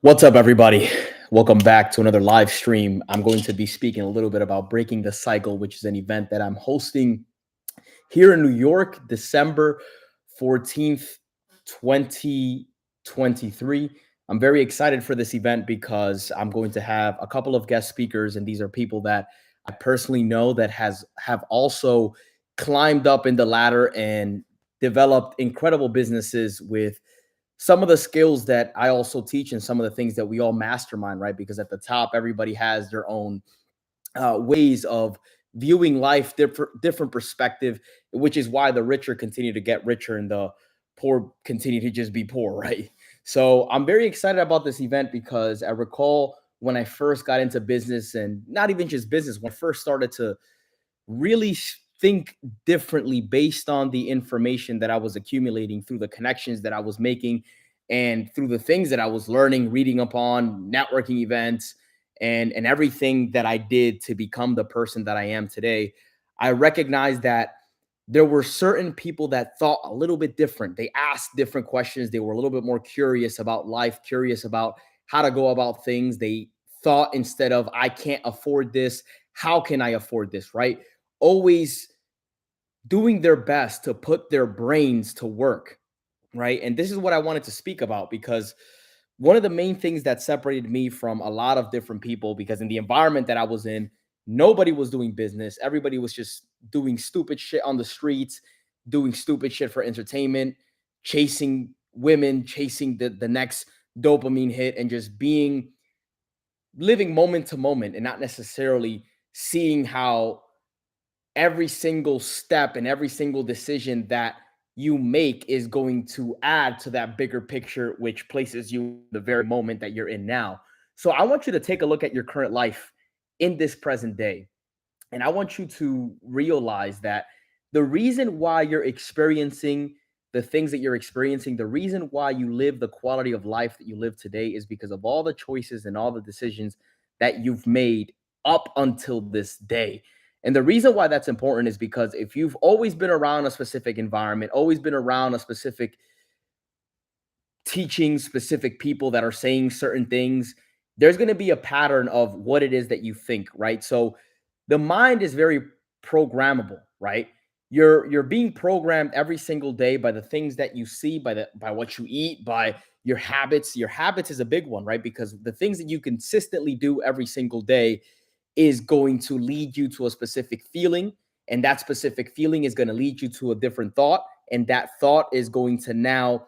What's up, everybody? Welcome back to another live stream. I'm going to be speaking a little bit about Breaking the Cycle, which is an event that I'm hosting here in New York, December 14th, 2023. I'm very excited for this event because I'm going to have a couple of guest speakers, and these are people that I personally know that have also climbed up in the ladder and developed incredible businesses with some of the skills that I also teach and some of the things that we all mastermind, right? Because at the top, everybody has their own ways of viewing life, different perspective, which is why the richer continue to get richer and the poor continue to just be poor, right? So I'm very excited about this event because I recall when I first got into business, and not even just business, when I first started to really think differently based on the information that I was accumulating through the connections that I was making and through the things that I was learning, reading upon, networking events, and everything that I did to become the person that I am today. I recognized that there were certain people that thought a little bit different. They asked different questions. They were a little bit more curious about life, curious about how to go about things. They thought, instead of I can't afford this, how can I afford this, right? Always doing their best to put their brains to work, right? And this is what I wanted to speak about because one of the main things that separated me from a lot of different people, because in the environment that I was in, nobody was doing business. Everybody was just doing stupid shit on the streets, doing stupid shit for entertainment, chasing women, chasing the next dopamine hit, and just being living moment to moment and not necessarily seeing how every single step and every single decision that you make is going to add to that bigger picture, which places you in the very moment that you're in now. So I want you to take a look at your current life in this present day. And I want you to realize that the reason why you're experiencing the things that you're experiencing, the reason why you live the quality of life that you live today is because of all the choices and all the decisions that you've made up until this day. And the reason why that's important is because if you've always been around a specific environment, always been around a specific teaching, specific people that are saying certain things, there's going to be a pattern of what it is that you think, right? So the mind is very programmable, right? You're being programmed every single day by the things that you see, by what you eat, by your habits. Your habits is a big one, right? Because the things that you consistently do every single day is going to lead you to a specific feeling, and that specific feeling is going to lead you to a different thought, and that thought is going to now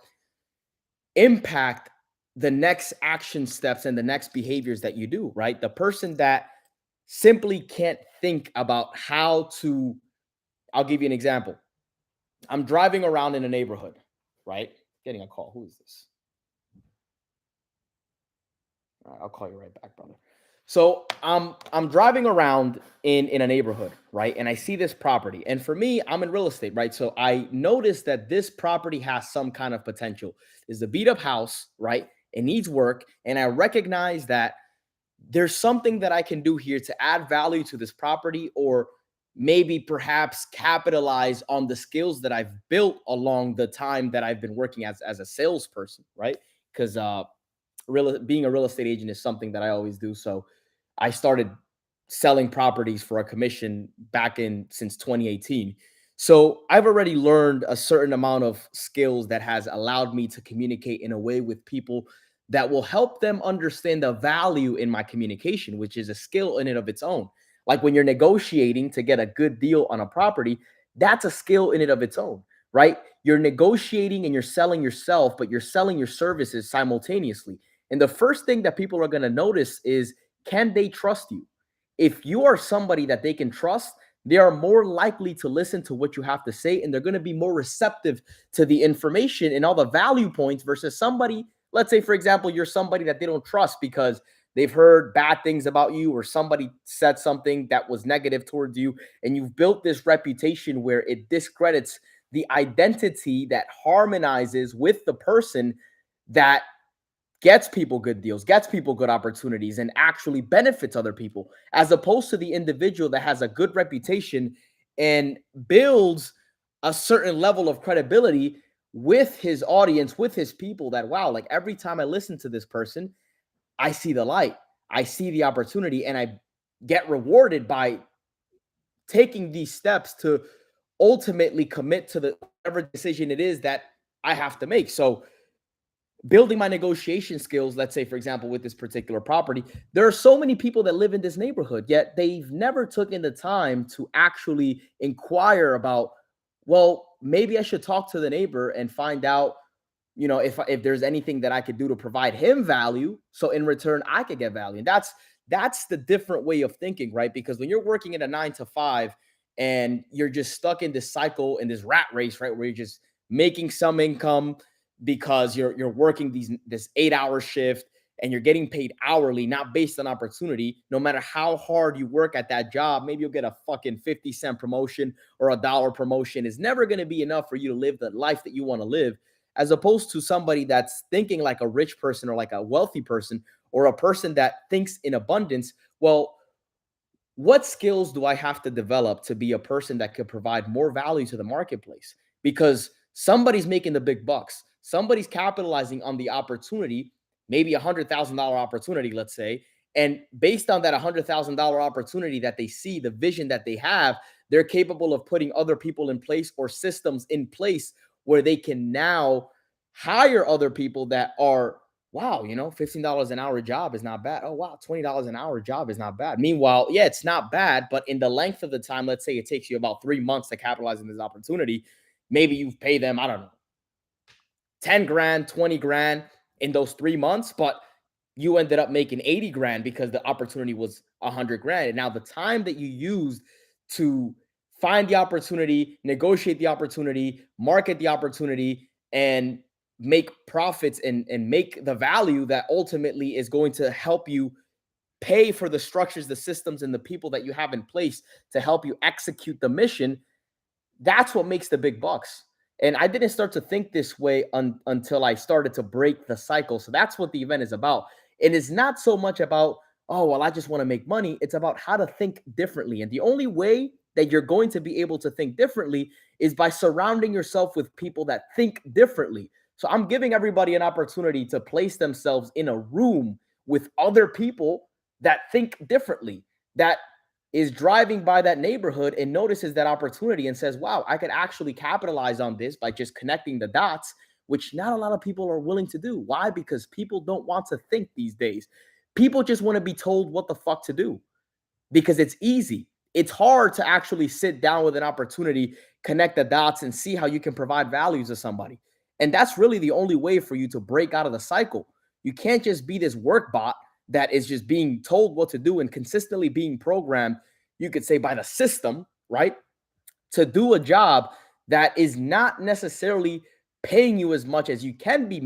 impact the next action steps and the next behaviors that you do, right? The person that simply can't think about how to, I'll give you an example. I'm driving around in a neighborhood, right? Getting a call. Who is this? All right, I'll call you right back, brother. So I'm driving around in a neighborhood, right? And I see this property. And for me, I'm in real estate, right? So I noticed that this property has some kind of potential. It's a beat up house, right? It needs work. And I recognize that there's something that I can do here to add value to this property, or maybe perhaps capitalize on the skills that I've built along the time that I've been working as a salesperson, right? Because being a real estate agent is something that I always do. So I started selling properties for a commission back in since 2018. So I've already learned a certain amount of skills that has allowed me to communicate in a way with people that will help them understand the value in my communication, which is a skill in and of its own. Like when you're negotiating to get a good deal on a property, that's a skill in and of its own, right? You're negotiating and you're selling yourself, but you're selling your services simultaneously. And the first thing that people are going to notice is, can they trust you? If you are somebody that they can trust, they are more likely to listen to what you have to say, and they're going to be more receptive to the information and all the value points versus somebody, let's say, for example, you're somebody that they don't trust because they've heard bad things about you, or somebody said something that was negative towards you, and you've built this reputation where it discredits the identity that harmonizes with the person that gets people good deals, gets people good opportunities, and actually benefits other people, as opposed to the individual that has a good reputation and builds a certain level of credibility with his audience, with his people, that wow, like every time I listen to this person, I see the light, I see the opportunity, and I get rewarded by taking these steps to ultimately commit to the whatever decision it is that I have to make. So building my negotiation skills, let's say, for example, with this particular property, there are so many people that live in this neighborhood, yet they've never taken the time to actually inquire about, well, maybe I should talk to the neighbor and find out, if there's anything that I could do to provide him value, so in return I could get value. And that's the different way of thinking, right? Because when you're working in a 9 to 5 and you're just stuck in this cycle, in this rat race, right, where you're just making some income because you're working this 8 hour shift and you're getting paid hourly, not based on opportunity. No matter how hard you work at that job, maybe you'll get a fucking 50 cent promotion or $1 promotion. Is never going to be enough for you to live the life that you want to live, as opposed to somebody that's thinking like a rich person or like a wealthy person or a person that thinks in abundance. Well, what skills do I have to develop to be a person that could provide more value to the marketplace? Because somebody's making the big bucks. Somebody's capitalizing on the opportunity, maybe $100,000 opportunity, let's say. And based on that $100,000 opportunity that they see, the vision that they have, they're capable of putting other people in place or systems in place where they can now hire other people that are, wow, $15 an hour job is not bad. Oh, wow, $20 an hour job is not bad. Meanwhile, yeah, it's not bad, but in the length of the time, let's say it takes you about 3 months to capitalize on this opportunity, maybe you've paid them, I don't know, 10 grand, 20 grand in those 3 months, but you ended up making 80 grand because the opportunity was 100 grand. And now the time that you used to find the opportunity, negotiate the opportunity, market the opportunity, and make profits and make the value that ultimately is going to help you pay for the structures, the systems, and the people that you have in place to help you execute the mission. That's what makes the big bucks. And I didn't start to think this way until I started to break the cycle. So that's what the event is about. It is not so much about, oh, well, I just want to make money. It's about how to think differently. And the only way that you're going to be able to think differently is by surrounding yourself with people that think differently. So I'm giving everybody an opportunity to place themselves in a room with other people that think differently, that is driving by that neighborhood and notices that opportunity and says, wow, I could actually capitalize on this by just connecting the dots, which not a lot of people are willing to do. Why? Because people don't want to think these days. People just want to be told what the fuck to do because it's easy. It's hard to actually sit down with an opportunity, connect the dots, and see how you can provide value to somebody. And that's really the only way for you to break out of the cycle. You can't just be this work bot that is just being told what to do and consistently being programmed, you could say, by the system, right, to do a job that is not necessarily paying you as much as you can be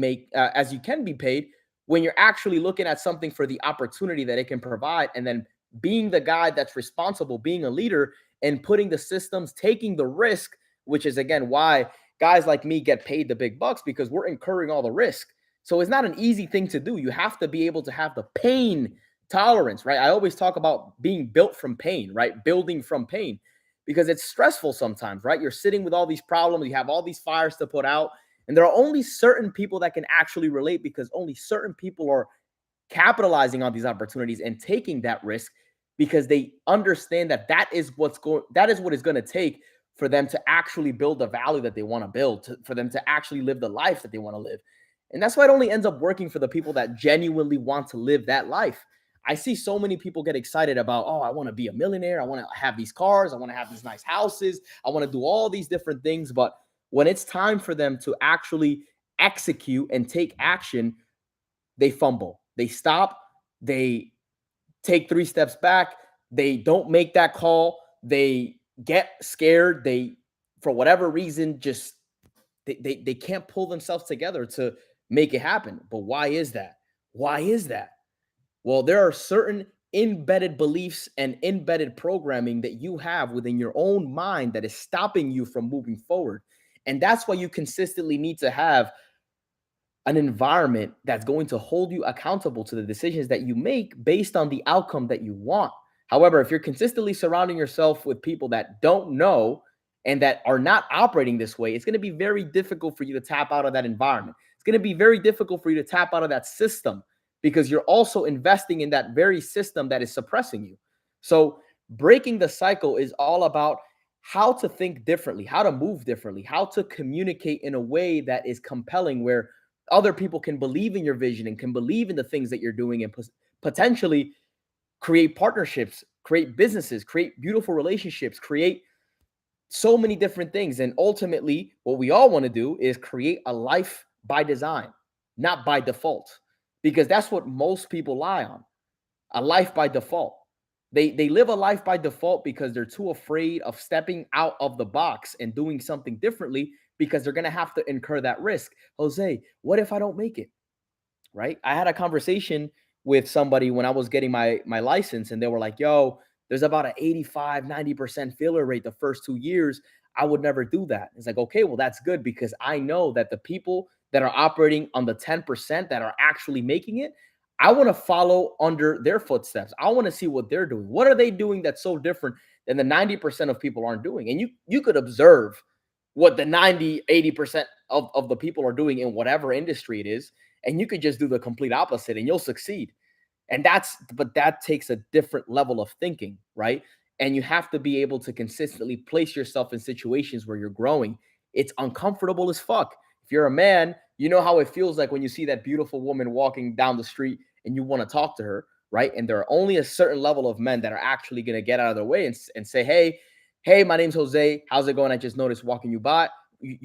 paid, when you're actually looking at something for the opportunity that it can provide, and then being the guy that's responsible, being a leader, and putting the systems, taking the risk, which is again why guys like me get paid the big bucks, because we're incurring all the risk. So it's not an easy thing to do. You have to be able to have the pain tolerance, right? I always talk about being built from pain, right? Building from pain, because it's stressful sometimes, right? You're sitting with all these problems, you have all these fires to put out, and there are only certain people that can actually relate, because only certain people are capitalizing on these opportunities and taking that risk, because they understand that that is what it's going to take for them to actually build the value that they want to build, for them to actually live the life that they want to live. And that's why it only ends up working for the people that genuinely want to live that life. I see so many people get excited about, oh, I want to be a millionaire. I want to have these cars. I want to have these nice houses. I want to do all these different things. But when it's time for them to actually execute and take action, they fumble. They stop. They take 3 steps back. They don't make that call. They get scared. They, for whatever reason, just they can't pull themselves together to make it happen. But why is that? Why is that? Well, there are certain embedded beliefs and embedded programming that you have within your own mind that is stopping you from moving forward. And that's why you consistently need to have an environment that's going to hold you accountable to the decisions that you make based on the outcome that you want. However, if you're consistently surrounding yourself with people that don't know and that are not operating this way, it's going to be very difficult for you to tap out of that environment. It's going to be very difficult for you to tap out of that system because you're also investing in that very system that is suppressing you. So, breaking the cycle is all about how to think differently, how to move differently, how to communicate in a way that is compelling, where other people can believe in your vision and can believe in the things that you're doing and potentially create partnerships, create businesses, create beautiful relationships, create so many different things. And ultimately, what we all want to do is create a life by design, not by default, because that's what most people lie on, a life by default. They live a life by default because they're too afraid of stepping out of the box and doing something differently because they're going to have to incur that risk. Jose, what if I don't make it? Right? I had a conversation with somebody when I was getting my license, and they were like, "Yo, there's about an 85-90% failure rate the first 2 years. I would never do that." It's like, okay, well, that's good because I know that the people that are operating on the 10% that are actually making it, I want to follow under their footsteps. I want to see what they're doing. What are they doing that's so different than the 90% of people aren't doing? And you could observe what the 90-80% of the people are doing in whatever industry it is, and you could just do the complete opposite and you'll succeed. And but that takes a different level of thinking, right? And you have to be able to consistently place yourself in situations where you're growing. It's uncomfortable as fuck. If you're a man, you know how it feels like when you see that beautiful woman walking down the street and you want to talk to her, right? And there are only a certain level of men that are actually going to get out of their way and say, hey, my name's Jose. How's it going? I just noticed you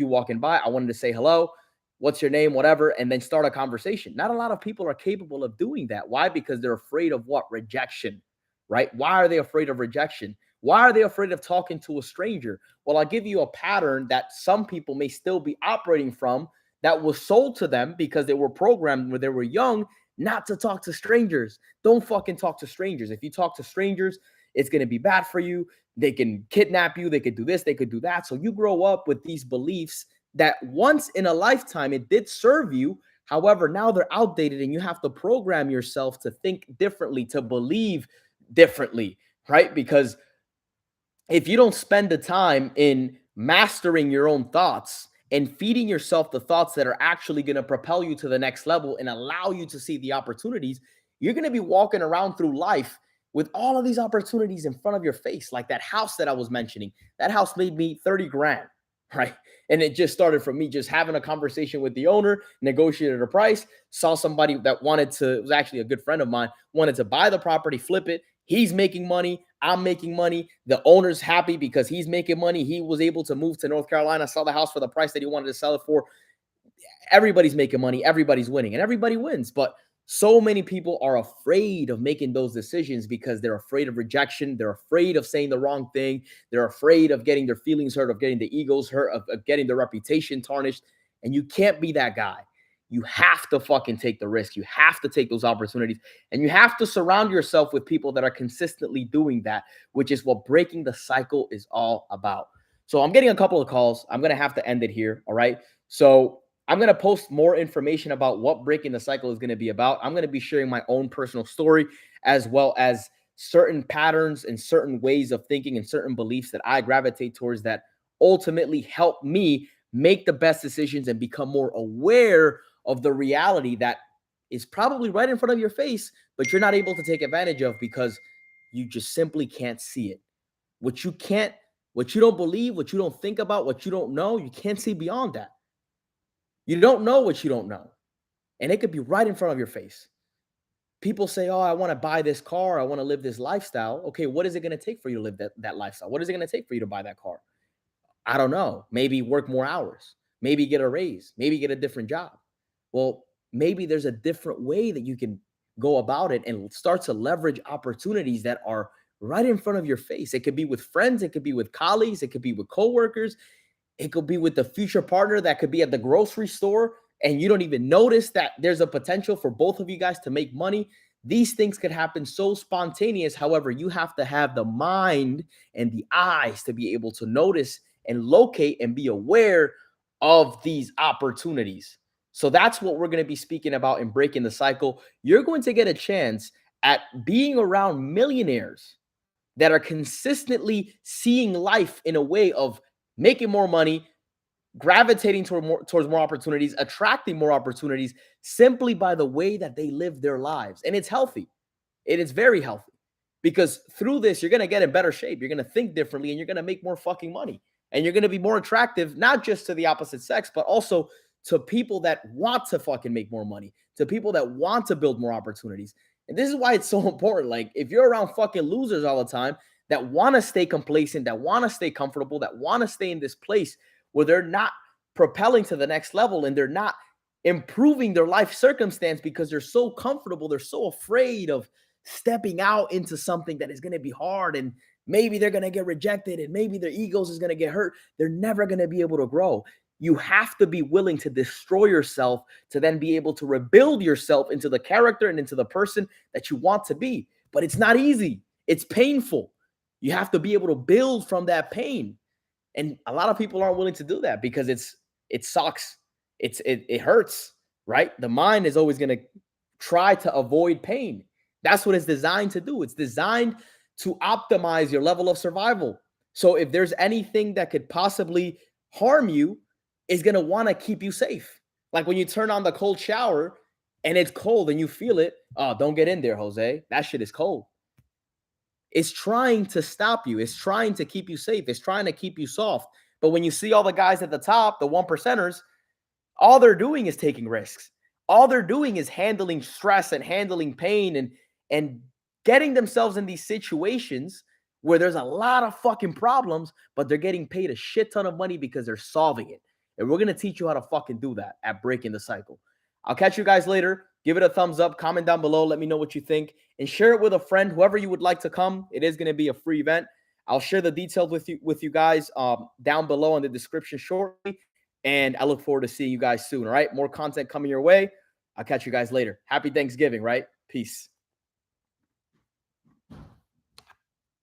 walking by. I wanted to say hello. What's your name? Whatever. And then start a conversation. Not a lot of people are capable of doing that. Why? Because they're afraid of what? Rejection, right? Why are they afraid of rejection? Why are they afraid of talking to a stranger? Well, I'll give you a pattern that some people may still be operating from that was sold to them because they were programmed when they were young not to talk to strangers. Don't fucking talk to strangers. If you talk to strangers, it's going to be bad for you. They can kidnap you. They could do this. They could do that. So you grow up with these beliefs that once in a lifetime it did serve you. However, now they're outdated and you have to program yourself to think differently, to believe differently, right? Because if you don't spend the time in mastering your own thoughts and feeding yourself the thoughts that are actually going to propel you to the next level and allow you to see the opportunities, you're going to be walking around through life with all of these opportunities in front of your face. Like that house that I was mentioning, that house made me 30 grand, right? And it just started from me just having a conversation with the owner, negotiated a price, saw somebody that wanted to, it was actually a good friend of mine, wanted to buy the property, flip it. He's making money. I'm making money. The owner's happy because he's making money. He was able to move to North Carolina, sell the house for the price that he wanted to sell it for. Everybody's making money. Everybody's winning, and everybody wins. But so many people are afraid of making those decisions because they're afraid of rejection. They're afraid of saying the wrong thing. They're afraid of getting their feelings hurt, of getting the egos hurt, of getting their reputation tarnished. And you can't be that guy. You have to fucking take the risk. You have to take those opportunities. And you have to surround yourself with people that are consistently doing that, which is what breaking the cycle is all about. So I'm getting a couple of calls. I'm going to have to end it here. All right. So I'm going to post more information about what breaking the cycle is going to be about. I'm going to be sharing my own personal story as well as certain patterns and certain ways of thinking and certain beliefs that I gravitate towards that ultimately help me make the best decisions and become more aware of the reality that is probably right in front of your face, but you're not able to take advantage of because you just simply can't see it. What you can't, what you don't believe, what you don't think about, what you don't know, you can't see beyond that. You don't know what you don't know. And it could be right in front of your face. People say, oh, I want to buy this car. I want to live this lifestyle. Okay, what is it going to take for you to live that lifestyle? What is it going to take for you to buy that car? I don't know. Maybe work more hours. Maybe get a raise. Maybe get a different job. Well, maybe there's a different way that you can go about it and start to leverage opportunities that are right in front of your face. It could be with friends. It could be with colleagues. It could be with coworkers. It could be with the future partner that could be at the grocery store and you don't even notice that there's a potential for both of you guys to make money. These things could happen so spontaneous. However, you have to have the mind and the eyes to be able to notice and locate and be aware of these opportunities. So that's what we're going to be speaking about in breaking the cycle. You're going to get a chance at being around millionaires that are consistently seeing life in a way of making more money, gravitating towards more opportunities, attracting more opportunities simply by the way that they live their lives. And it's healthy. It is very healthy because through this, you're going to get in better shape. You're going to think differently and you're going to make more fucking money. And you're going to be more attractive, not just to the opposite sex, but also to people that want to fucking make more money, to people that want to build more opportunities. And this is why it's so important. Like, if you're around fucking losers all the time that want to stay complacent, that want to stay comfortable, that want to stay in this place where they're not propelling to the next level and they're not improving their life circumstance because they're so comfortable, they're so afraid of stepping out into something that is going to be hard and maybe they're going to get rejected and maybe their egos is going to get hurt, they're never going to be able to grow. You have to be willing to destroy yourself to then be able to rebuild yourself into the character and into the person that you want to be. But it's not easy. It's painful. You have to be able to build from that pain. And a lot of people aren't willing to do that because it sucks. It hurts, right? The mind is always going to try to avoid pain. That's what it's designed to do. It's designed to optimize your level of survival. So if there's anything that could possibly harm you, it's going to want to keep you safe. Like when you turn on the cold shower and it's cold and you feel it, oh, don't get in there, Jose. That shit is cold. It's trying to stop you. It's trying to keep you safe. It's trying to keep you soft. But when you see all the guys at the top, the 1%ers, all they're doing is taking risks. All they're doing is handling stress and handling pain and getting themselves in these situations where there's a lot of fucking problems, but they're getting paid a shit ton of money because they're solving it. And we're going to teach you how to fucking do that at Breaking the Cycle. I'll catch you guys later. Give it a thumbs up, comment down below, let me know what you think, and share it with a friend, whoever you would like to come. It is going to be a free event. I'll share the details with you guys down below in the description shortly, and I look forward to seeing you guys soon, all right? More content coming your way. I'll catch you guys later. Happy Thanksgiving, right? Peace.